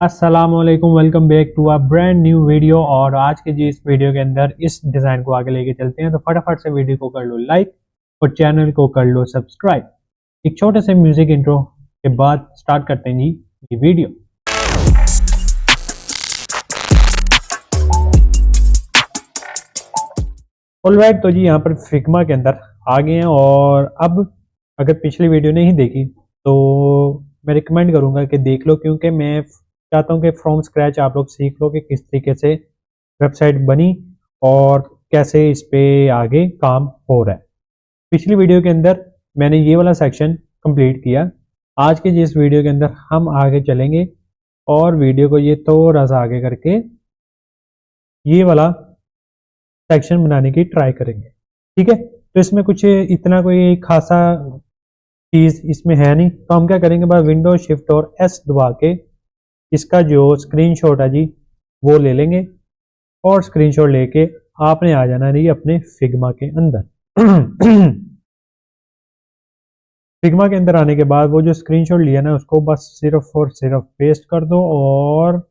अस्सलाम वालेकुम, welcome back to a brand new video. और आज के जी इस वीडियो के अंदर इस डिज़ाइन को आगे लेके चलते हैं। तो फटाफट से वीडियो को कर लो लाइक और चैनल को कर लो सब्सक्राइब। एक छोटे से म्यूजिक इंट्रो के बाद स्टार्ट करते हैं जी ये वीडियो। ऑलराइट, तो जी यहाँ पर फिग्मा के अंदर आ गए हैं। और अब अगर पिछली वीडियो नहीं देखी तो मैं रिकमेंड करूँगा कि देख लो, क्योंकि मैं चाहता हूँ कि फ्रॉम स्क्रैच आप लोग सीख लो कि किस तरीके से वेबसाइट बनी और कैसे इस पे आगे काम हो रहा है। पिछली वीडियो के अंदर मैंने ये वाला सेक्शन कंप्लीट किया। आज के जिस वीडियो के अंदर हम आगे चलेंगे और वीडियो को ये थोड़ा सा आगे करके ये वाला सेक्शन बनाने की ट्राई करेंगे। ठीक है, तो इसमें कुछ इतना कोई खासा चीज़ इसमें है नहीं। तो हम क्या करेंगे, बस विंडो शिफ्ट और एस दबा के इसका जो स्क्रीनशॉट है जी वो ले लेंगे। और स्क्रीनशॉट लेके आपने आ जाना नहीं अपने फिग्मा के अंदर। फिग्मा के अंदर आने के बाद वो जो स्क्रीनशॉट लिया ना उसको बस सिर्फ और सिर्फ पेस्ट कर दो और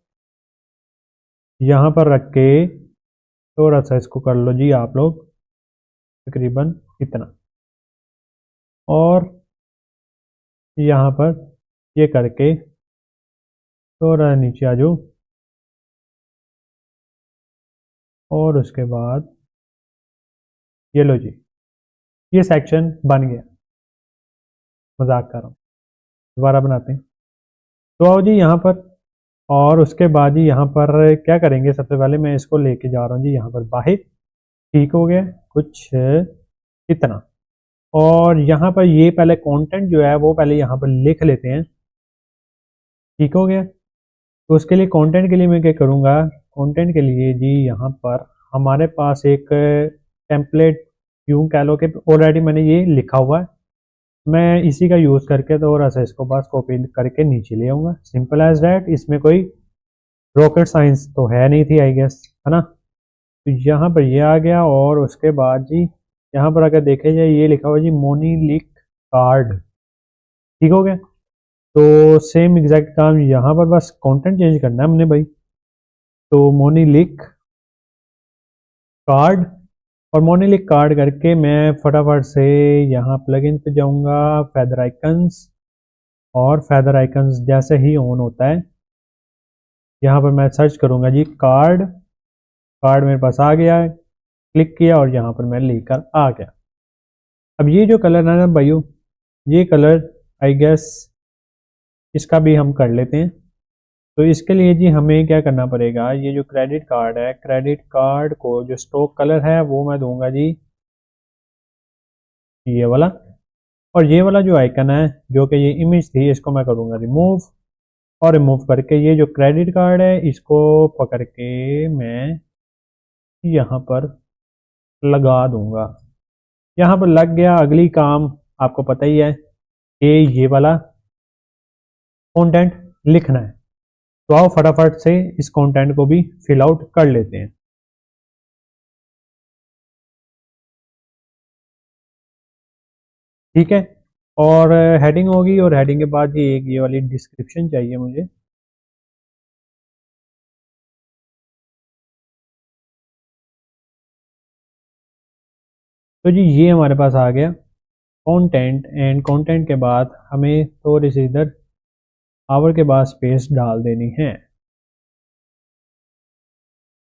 यहाँ पर रख के थोड़ा सा इसको कर लो जी आप लोग तकरीबन इतना। और यहाँ पर ये करके थोड़ा नीचे आ जाओ और उसके बाद ये लो जी, ये सेक्शन बन गया। मजाक कर रहा हूँ, दोबारा बनाते हैं। तो आओ जी यहाँ पर। और उसके बाद ही यहाँ पर क्या करेंगे, सबसे पहले मैं इसको लेके जा रहा हूँ जी यहाँ पर बाहर। ठीक हो गया कुछ इतना। और यहाँ पर ये पहले कंटेंट जो है वो पहले यहाँ पर लिख लेते हैं। ठीक हो गया। तो उसके लिए कंटेंट के लिए मैं क्या करूँगा, कंटेंट के लिए जी यहाँ पर हमारे पास एक टेम्पलेट यूँ कह लो कि ऑलरेडी मैंने ये लिखा हुआ है। मैं इसी का यूज़ करके थोड़ा सा इसको बस कॉपी करके नीचे ले आऊँगा। सिंपल एज डैट, इसमें कोई रॉकेट साइंस तो है नहीं थी आई गेस, है ना। तो यहाँ पर ये आ गया। और उसके बाद जी यहाँ पर अगर देखे जाए ये लिखा हुआ जी मोनीलिक कार्ड। ठीक हो गया। तो सेम एग्जैक्ट काम यहाँ पर, बस कंटेंट चेंज करना है हमने भाई। तो मोनीलिक कार्ड, और मोनीलिक कार्ड करके मैं फटाफट से यहाँ प्लगइन पे जाऊँगा, फेदर आइकन्स। और फेदर आइकन्स जैसे ही ऑन होता है यहाँ पर मैं सर्च करूँगा जी कार्ड। कार्ड मेरे पास आ गया है, क्लिक किया और यहाँ पर मैं लेकर आ गया। अब ये जो कलर है ना भाइयों, ये कलर आई गेस इसका भी हम कर लेते हैं। तो इसके लिए जी हमें क्या करना पड़ेगा, ये जो क्रेडिट कार्ड है, क्रेडिट कार्ड को जो स्टॉक कलर है वो मैं दूंगा जी ये वाला। और ये वाला जो आइकन है जो कि ये इमेज थी इसको मैं करूँगा रिमूव। और रिमूव करके ये जो क्रेडिट कार्ड है इसको पकड़ के मैं यहाँ पर लगा दूंगा। यहाँ पर लग गया। अगली काम आपको पता ही है कि ये वाला कंटेंट लिखना है। तो आओ फटाफट से इस कंटेंट को भी फिल आउट कर लेते हैं। ठीक है। और हेडिंग होगी और हेडिंग के बाद ये एक ये वाली डिस्क्रिप्शन चाहिए मुझे। तो जी ये हमारे पास आ गया कंटेंट। एंड कंटेंट के बाद हमें थोड़ी सी इधर आवर के बाद स्पेस डाल देनी है।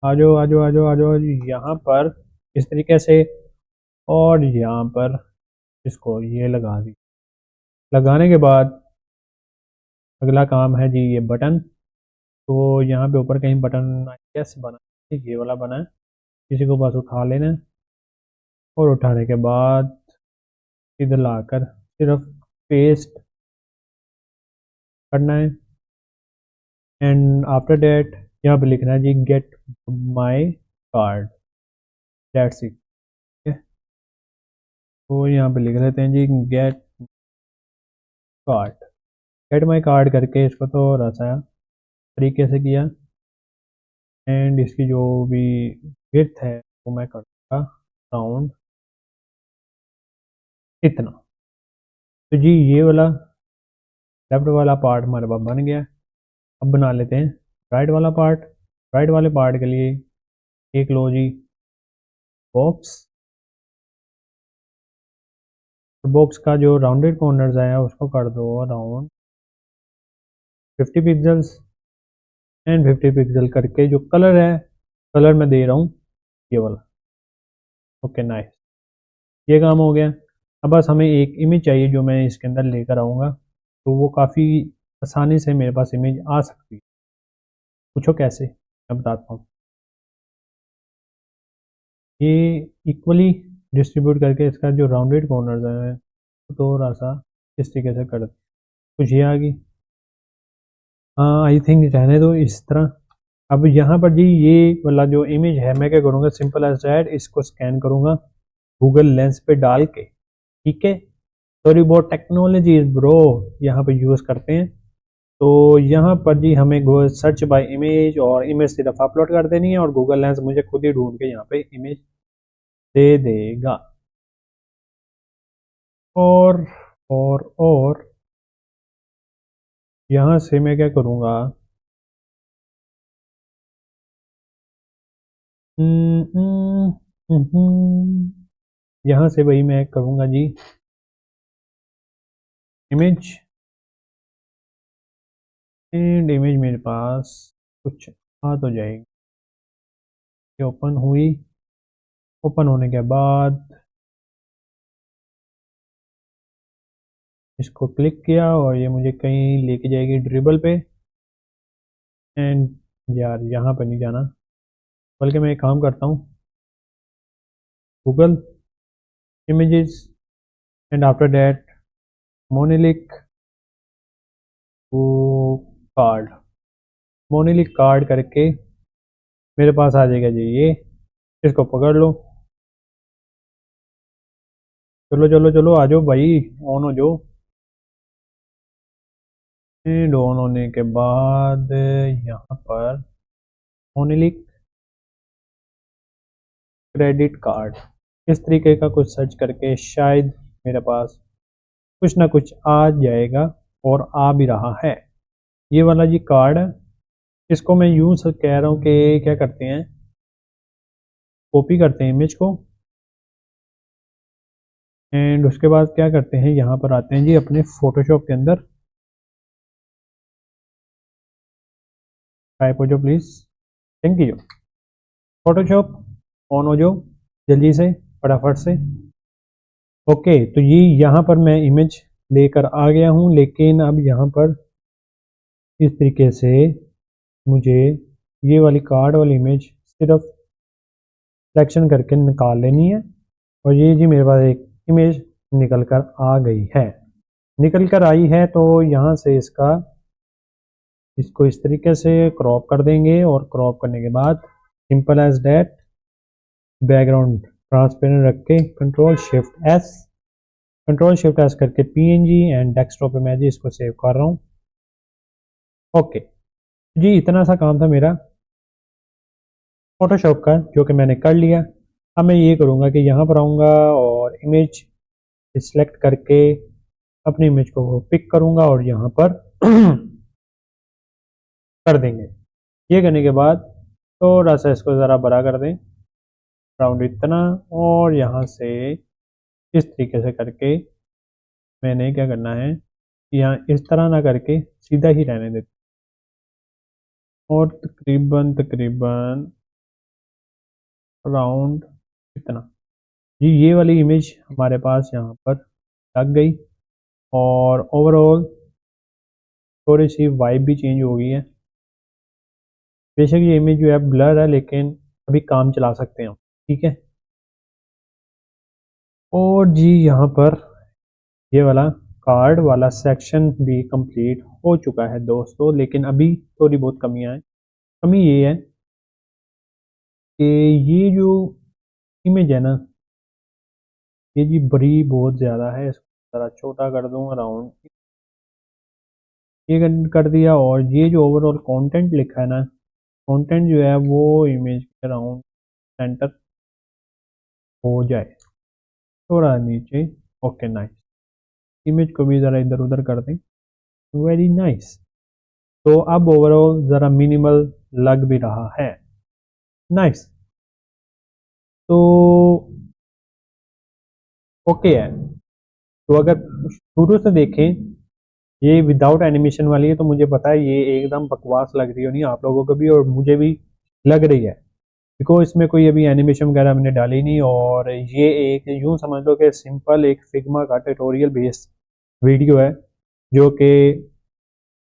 आ जाओ आ जाओ आ जाओ आ जाओ यहाँ पर इस तरीके से। और यहाँ पर इसको ये लगा दी। लगाने के बाद अगला काम है जी ये बटन। तो यहाँ पे ऊपर कहीं बटन यस बना है, ये वाला बना है। किसी को बस उठा लेना है और उठाने के बाद इधर लाकर सिर्फ पेस्ट करना है। एंड आफ्टर डेट यहाँ पे लिखना है जी get my card. That's it. तो यहाँ पे लिख लेते हैं जी get card. Get my card करके इसको तो थोड़ा तरीके से किया। एंड इसकी जो भी विड्थ है वो मैं करूँगा राउंड इतना। तो जी ये वाला लेफ्ट वाला पार्ट हमारे पास बन गया। अब बना लेते हैं राइट वाला पार्ट। राइट वाले पार्ट के लिए एक लो जी बॉक्स, बॉक्स का जो राउंडेड कॉर्नर्स है उसको कर दो अराउंड 50 पिक्सल्स एंड 50 पिक्सल करके जो कलर है, कलर मैं दे रहा हूँ ये वाला। ओके नाइस, ये काम हो गया। अब बस हमें एक इमेज चाहिए जो मैं इसके अंदर लेकर आऊँगा, तो वो काफ़ी आसानी से मेरे पास इमेज आ सकती है। पूछो कैसे, मैं बताता हूँ। ये इक्वली डिस्ट्रीब्यूट करके इसका जो राउंडेड कॉर्नर्स है तो थोड़ा सा इस तरीके से कर दो। कुछ ये आ गई, हाँ आई थिंक रहने दो इस तरह। अब यहाँ पर जी ये वाला जो इमेज है मैं क्या करूँगा, सिंपल एज दैट इसको स्कैन करूँगा गूगल लेंस पे डाल के, ठीक है। थोड़ी बहुत टेक्नोलॉजीज ब्रो यहाँ पे यूज़ करते हैं। तो यहाँ पर जी हमें सर्च बाय इमेज और इमेज सिर्फ अपलोड कर देनी है और गूगल लेंस मुझे खुद ही ढूंढ के यहाँ पे इमेज दे देगा। और और यहाँ से मैं क्या करूँगा, यहाँ से वही मैं करूँगा जी इमेज, एंड इमेज मेरे पास कुछ आ तो जाएगी। ये ओपन हुई, ओपन होने के बाद इसको क्लिक किया और ये मुझे कहीं लेके जाएगी ड्रिबल पे। एंड यार यहाँ पर नहीं जाना, बल्कि मैं एक काम करता हूँ Google images and after that मोनेलिक कार्ड, मोनेलिक कार्ड करके मेरे पास आ जाएगा जी ये। इसको पकड़ लो, चलो चलो चलो आ जाओ भाई, ऑन हो जाओ। एंड ऑन होने के बाद यहाँ पर मोनेलिक क्रेडिट कार्ड इस तरीके का कुछ सर्च करके शायद मेरे पास कुछ ना कुछ आ जाएगा, और आ भी रहा है ये वाला जी कार्ड। इसको मैं यूँ कह रहा हूँ कि क्या करते हैं, कॉपी करते हैं इमेज को एंड उसके बाद क्या करते हैं, यहाँ पर आते हैं जी अपने फोटोशॉप के अंदर। टाइप हो जाओ please, thank you. Photoshop on हो जाओ जल्दी से, फटाफट से। ओके तो ये यहाँ पर मैं इमेज लेकर आ गया हूँ, लेकिन अब यहाँ पर इस तरीके से मुझे ये वाली कार्ड वाली इमेज सिर्फ सिलेक्शन करके निकाल लेनी है। और ये जी मेरे पास एक इमेज निकल कर आ गई है। निकल कर आई है तो यहाँ से इसको इस तरीके से क्रॉप कर देंगे, और क्रॉप करने के बाद simple as that background transparent रख के कंट्रोल शिफ्ट एस करके पीएनजी एंड डेस्कटॉप पे मैं जी इसको सेव कर रहा हूँ। ओके जी, इतना सा काम था मेरा फोटोशॉप का जो कि मैंने कर लिया। अब मैं ये करूँगा कि यहाँ पर आऊँगा और इमेज सिलेक्ट करके अपनी इमेज को पिक करूँगा और यहाँ पर कर देंगे। ये करने के बाद थोड़ा सा इसको ज़रा बड़ा कर दें, राउंड इतना, और यहाँ से इस तरीके से करके मैंने क्या करना है, यहाँ इस तरह ना करके सीधा ही रहने देते, और तकरीबन तकरीबन राउंड इतना जी। ये वाली इमेज हमारे पास यहाँ पर लग गई, और ओवरऑल थोड़ी सी वाइब भी चेंज हो गई है। बेशक ये इमेज जो है ब्लर है, लेकिन अभी काम चला सकते हैं हम, ठीक है। और जी यहाँ पर ये वाला कार्ड वाला सेक्शन भी कंप्लीट हो चुका है दोस्तों, लेकिन अभी थोड़ी बहुत कमियां हैं। कमी ये है कि ये जो इमेज है ना, ये जी बड़ी बहुत ज़्यादा है। इसको ज़रा छोटा कर दूँ अराउंड, ये कर दिया। और ये जो ओवरऑल कंटेंट लिखा है ना, कंटेंट जो है वो इमेज के अराउंड सेंटर हो जाए, थोड़ा नीचे। ओके नाइस, इमेज को भी ज़रा इधर उधर कर दें, वेरी नाइस। तो अब ओवरऑल ज़रा मिनिमल लग भी रहा है। नाइस। तो ओके है। तो अगर शुरू से देखें, ये विदाउट एनिमेशन वाली है, तो मुझे पता है ये एकदम बकवास लग रही होनी आप लोगों को भी और मुझे भी लग रही है, बिकॉज इसमें कोई अभी एनिमेशन वगैरह मैंने डाली नहीं। और ये एक यूं समझ लो कि सिंपल एक फिग्मा का ट्यूटोरियल बेस्ड वीडियो है, जो कि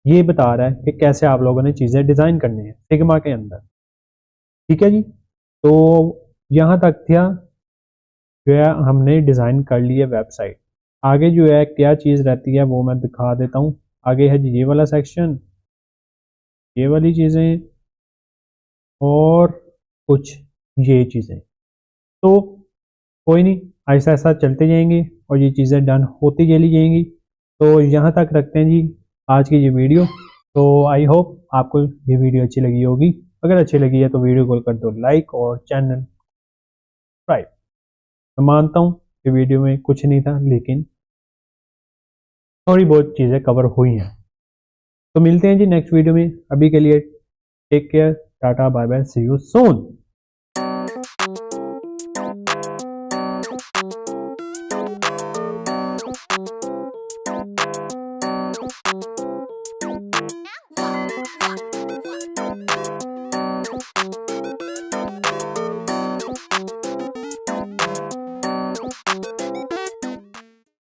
ये बता रहा है कि कैसे आप लोगों ने चीज़ें डिज़ाइन करनी है फिग्मा के अंदर। ठीक है जी। तो यहाँ तक था जो है हमने डिज़ाइन कर लिया वेबसाइट। आगे जो है क्या चीज़ रहती है वो मैं दिखा देता हूँ। आगे है जी ये वाला सेक्शन, ये वाली चीज़ें और कुछ ये चीज़ें। तो कोई नहीं, ऐसा ऐसा चलते जाएंगे और ये चीज़ें डन होती चली जाएंगी। तो यहाँ तक रखते हैं जी आज की ये वीडियो। तो आई होप आपको ये वीडियो अच्छी लगी होगी। अगर अच्छी लगी है तो वीडियो को कर दो लाइक और चैनल सब्सक्राइब। मैं मानता हूँ कि वीडियो में कुछ नहीं था, लेकिन थोड़ी बहुत चीज़ें कवर हुई हैं। तो मिलते हैं जी नेक्स्ट वीडियो में। अभी के लिए take care, tata, bye bye, see you soon.